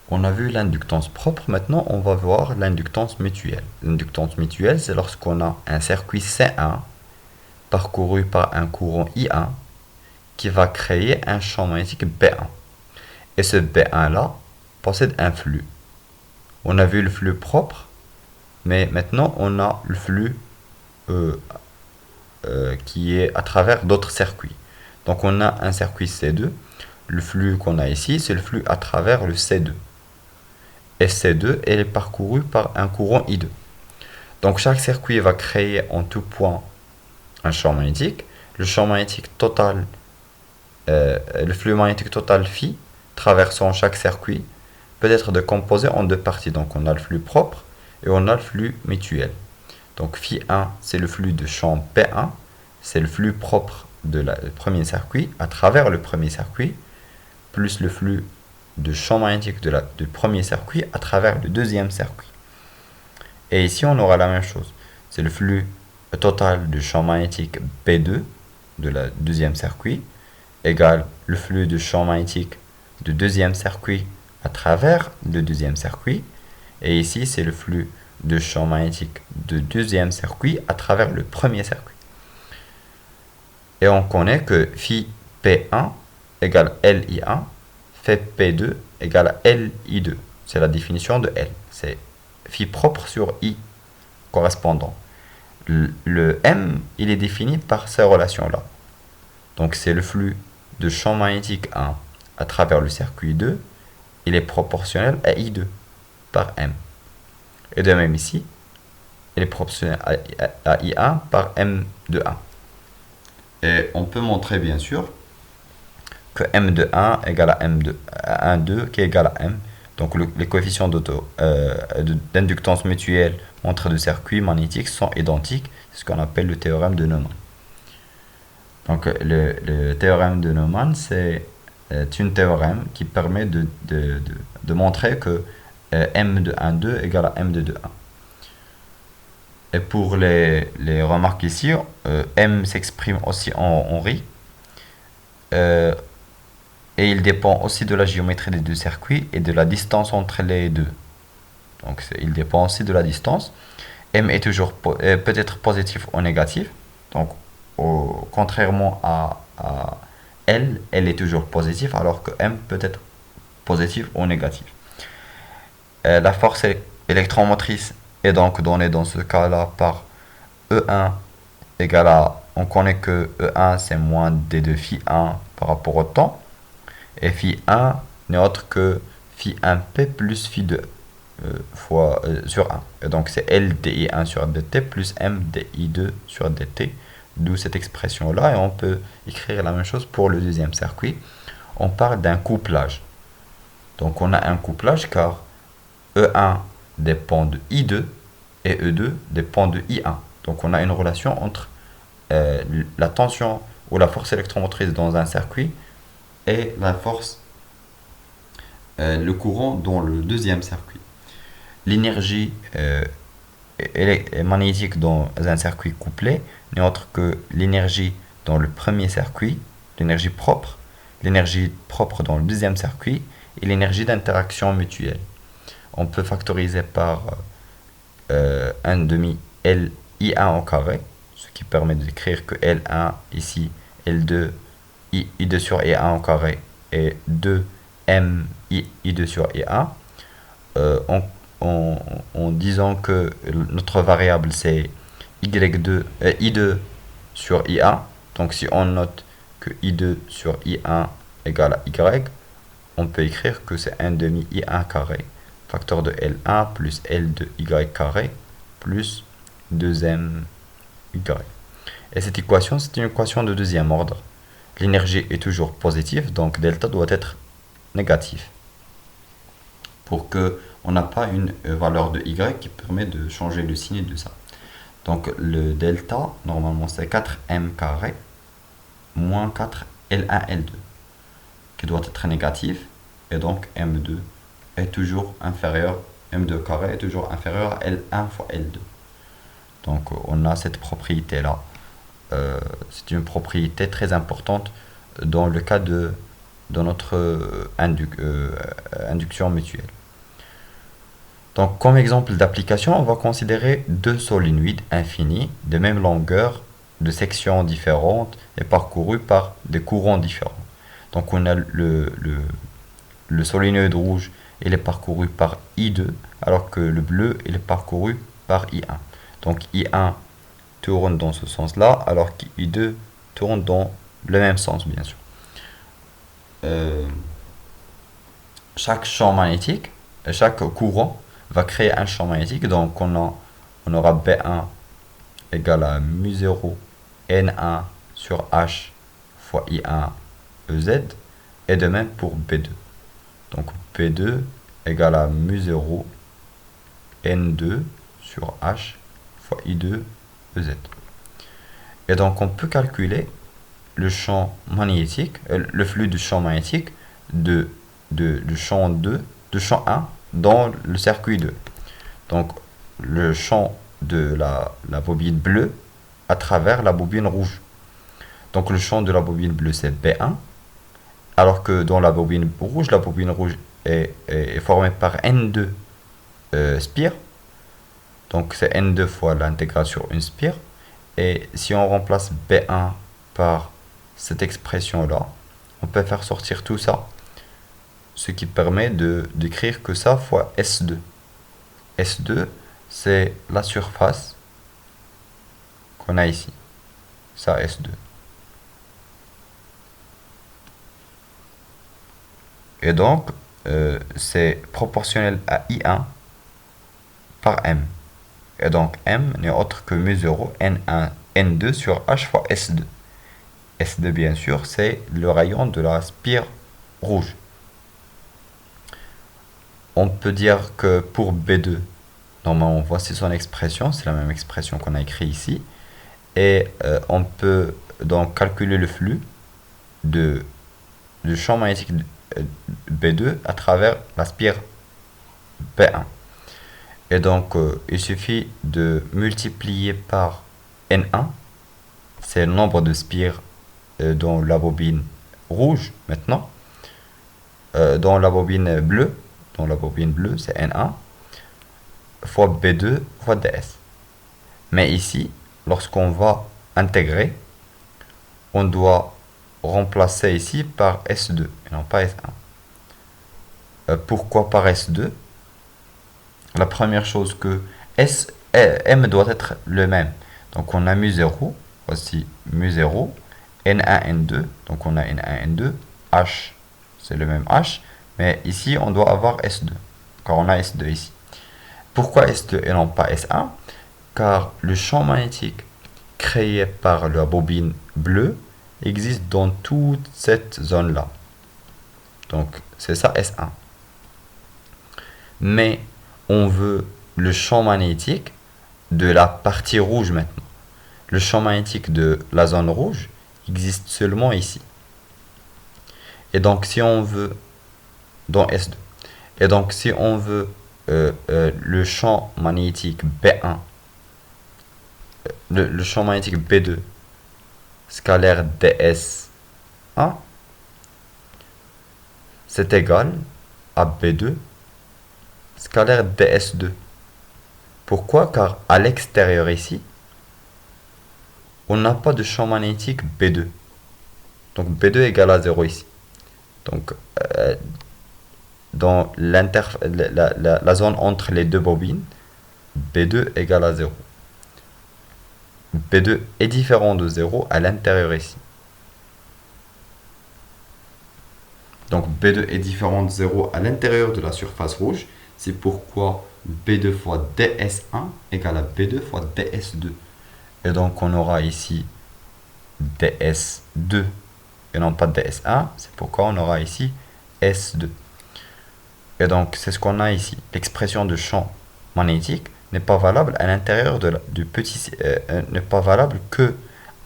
On a vu l'inductance propre, maintenant on va voir l'inductance mutuelle. L'inductance mutuelle, c'est lorsqu'on a un circuit C1 parcouru par un courant I1 qui va créer un champ magnétique B1. Et ce B1-là possède un flux. On a vu le flux propre, mais maintenant on a le flux euh, qui est à travers d'autres circuits. Donc on a un circuit C2. Le flux qu'on a ici, c'est le flux à travers le C2. Et C2, elle est parcourue par un courant I2. Donc chaque circuit va créer en tout point un champ magnétique. Le champ magnétique total, le flux magnétique total phi traversant chaque circuit peut être décomposé en deux parties. Donc on a le flux propre et on a le flux mutuel. Donc phi 1, c'est le flux de champ P1, c'est le flux propre de le premier circuit à travers le premier circuit, plus le flux de champ magnétique du premier circuit à travers le deuxième circuit. Et ici, on aura la même chose. C'est le flux total de champ magnétique B2 de la deuxième circuit égale le flux de champ magnétique du deuxième circuit à travers le deuxième circuit. Et ici, c'est le flux de champ magnétique du deuxième circuit à travers le premier circuit. Et on connaît que phi P1 égale LI1, phi P2 égale LI2. C'est la définition de L. C'est phi propre sur I correspondant. Le M, il est défini par ces relations-là. Donc c'est le flux de champ magnétique 1 à travers le circuit 2, il est proportionnel à I2 par M. Et de même ici, il est proportionnel à I1 par M de 1. Et on peut montrer bien sûr que M de 1 égale à M de 1, 2 qui est égal à M. Donc les coefficients d'inductance mutuelle entre deux circuits magnétiques sont identiques. C'est ce qu'on appelle le théorème de Neumann. Donc le théorème de Neumann, c'est un théorème qui permet de montrer que M de 1, 2 égale à M de 2, 1. Et pour les remarques ici, M s'exprime aussi en RI. Et il dépend aussi de la géométrie des deux circuits et de la distance entre les deux. Donc il dépend aussi de la distance. M est toujours peut être positif ou négatif. Donc contrairement à L, elle est toujours positive alors que M peut être positif ou négatif. La force électromotrice est donc donnée dans ce cas-là par E1 égale à, on connaît que E1 c'est moins D2 phi 1 par rapport au temps. Et phi 1 n'est autre que phi 1p plus phi 2 sur 1. Et donc c'est LDI1 sur dt plus MDI2 sur dt. D'où cette expression-là. Et on peut écrire la même chose pour le deuxième circuit. On parle d'un couplage. Donc on a un couplage car E1 dépend de I2 et E2 dépend de I1. Donc on a une relation entre la tension ou la force électromotrice dans un circuit et la force, le courant dans le deuxième circuit. L'énergie magnétique dans un circuit couplé n'est autre que l'énergie dans le premier circuit, l'énergie propre dans le deuxième circuit et l'énergie d'interaction mutuelle. On peut factoriser par 1 demi LI1 au carré, ce qui permet d'écrire que L1 ici, L2, I2 sur I1 au carré et 2M I2 sur I1. En disant que notre variable c'est Y2, I2 sur I1. Donc si on note que I2 sur I1 égale à Y, on peut écrire que c'est 1 demi I1 carré, facteur de L1 plus L2Y carré plus 2M Y. Et cette équation, c'est une équation de deuxième ordre. L'énergie est toujours positive, donc delta doit être négatif. Pour que on n'a pas une valeur de y qui permet de changer le signe de ça. Donc le delta, normalement c'est 4m carré moins 4L1L2 qui doit être négatif et donc M2 est toujours inférieur, M2 carré est toujours inférieur à L1 fois L2. Donc on a cette propriété là. C'est une propriété très importante dans le cas de dans notre induction mutuelle. Donc, comme exemple d'application, on va considérer deux solénoïdes infinis de même longueur, de sections différentes et parcourus par des courants différents. Donc, on a le solénoïde rouge, il est parcouru par I2, alors que le bleu, il est parcouru par I1. Donc, I1 tourne dans ce sens-là, alors qu'I2 tourne dans le même sens, bien sûr. Chaque champ magnétique, chaque courant va créer un champ magnétique. Donc on aura B1 égale à mu0 N1 sur H fois I1 EZ. Et de même pour B2. Donc B2 égale à mu0 N2 sur H fois I2 EZ. Et donc on peut calculer le champ magnétique, le flux du champ magnétique de champ 2, de champ 1 dans le circuit 2. Donc le champ de la bobine bleue à travers la bobine rouge. Donc le champ de la bobine bleue c'est B1, alors que dans la bobine rouge est formée par N2 spires. Donc c'est N2 fois l'intégrale sur une spire. Et si on remplace B1 par cette expression-là, on peut faire sortir tout ça, ce qui permet d'écrire que ça fois S2. S2, c'est la surface qu'on a ici. Ça, S2. Et donc, c'est proportionnel à I1 par M. Et donc, M n'est autre que mu0 N1, N2 sur H fois S2. S2, bien sûr, c'est le rayon de la spire rouge. On peut dire que pour B2, normalement, voici son expression, c'est la même expression qu'on a écrit ici. Et on peut donc calculer le flux du champ magnétique B2 à travers la spire B1. Et donc, il suffit de multiplier par N1, c'est le nombre de spires dans la bobine rouge maintenant. Dans la bobine bleue, c'est N1 fois B2 fois DS. Mais ici, lorsqu'on va intégrer, on doit remplacer ici par S2 et non pas S1. Pourquoi par S2? La première chose que M doit être le même. Donc on a mu0, voici mu0, N1, N2, donc on a N1, N2, H, c'est le même H, mais ici on doit avoir S2, car on a S2 ici. Pourquoi S2 et non pas S1? Car le champ magnétique créé par la bobine bleue existe dans toute cette zone-là. Donc c'est ça S1. Mais on veut le champ magnétique de la partie rouge maintenant. Le champ magnétique de la zone rouge existe seulement ici. Et donc si on veut, dans S2, et donc si on veut le champ magnétique B1, le champ magnétique B2, scalaire DS1, c'est égal à B2, scalaire DS2. Pourquoi? Car à l'extérieur ici, on n'a pas de champ magnétique B2. Donc B2 égale à 0 ici. Donc dans la zone entre les deux bobines, B2 égale à 0. B2 est différent de 0 à l'intérieur ici. Donc B2 est différent de 0 à l'intérieur de la surface rouge. C'est pourquoi B2 fois DS1 égale à B2 fois DS2. Et donc on aura ici DS2 et non pas DS1. C'est pourquoi on aura ici S2. Et donc c'est ce qu'on a ici. L'expression de champ magnétique n'est pas valable à l'intérieur du petit n'est pas valable que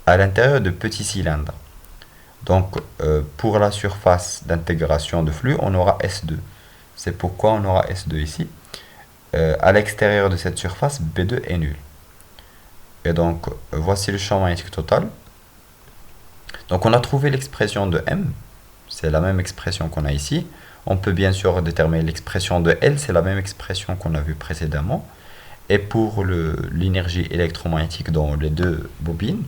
à l'intérieur de petits cylindres. Donc pour la surface d'intégration de flux, on aura S2. C'est pourquoi on aura S2 ici. À l'extérieur de cette surface, B2 est nul. Et donc voici le champ magnétique total. Donc on a trouvé l'expression de M, c'est la même expression qu'on a ici. On peut bien sûr déterminer l'expression de L, c'est la même expression qu'on a vue précédemment. Et pour l'énergie électromagnétique dans les deux bobines,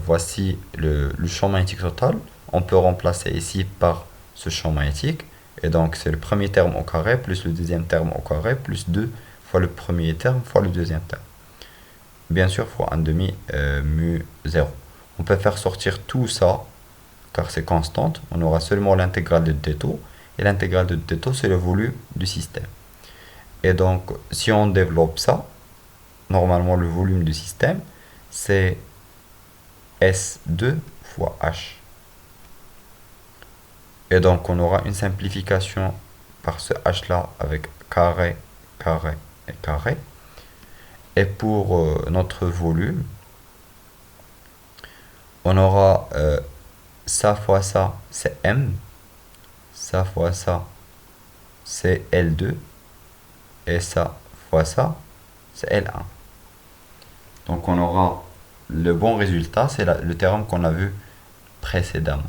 voici le champ magnétique total. On peut remplacer ici par ce champ magnétique. Et donc c'est le premier terme au carré plus le deuxième terme au carré plus 2 fois le premier terme fois le deuxième terme. Bien sûr, fois 1 demi mu 0. On peut faire sortir tout ça, car c'est constante. On aura seulement l'intégrale de d-taux. Et l'intégrale de d-taux, c'est le volume du système. Et donc, si on développe ça, normalement le volume du système, c'est S2 fois H. Et donc, on aura une simplification par ce H là avec carré, carré et carré. Et pour notre volume, on aura ça fois ça, c'est M. Ça fois ça, c'est L2. Et ça fois ça, c'est L1. Donc on aura le bon résultat, c'est le terme qu'on a vu précédemment.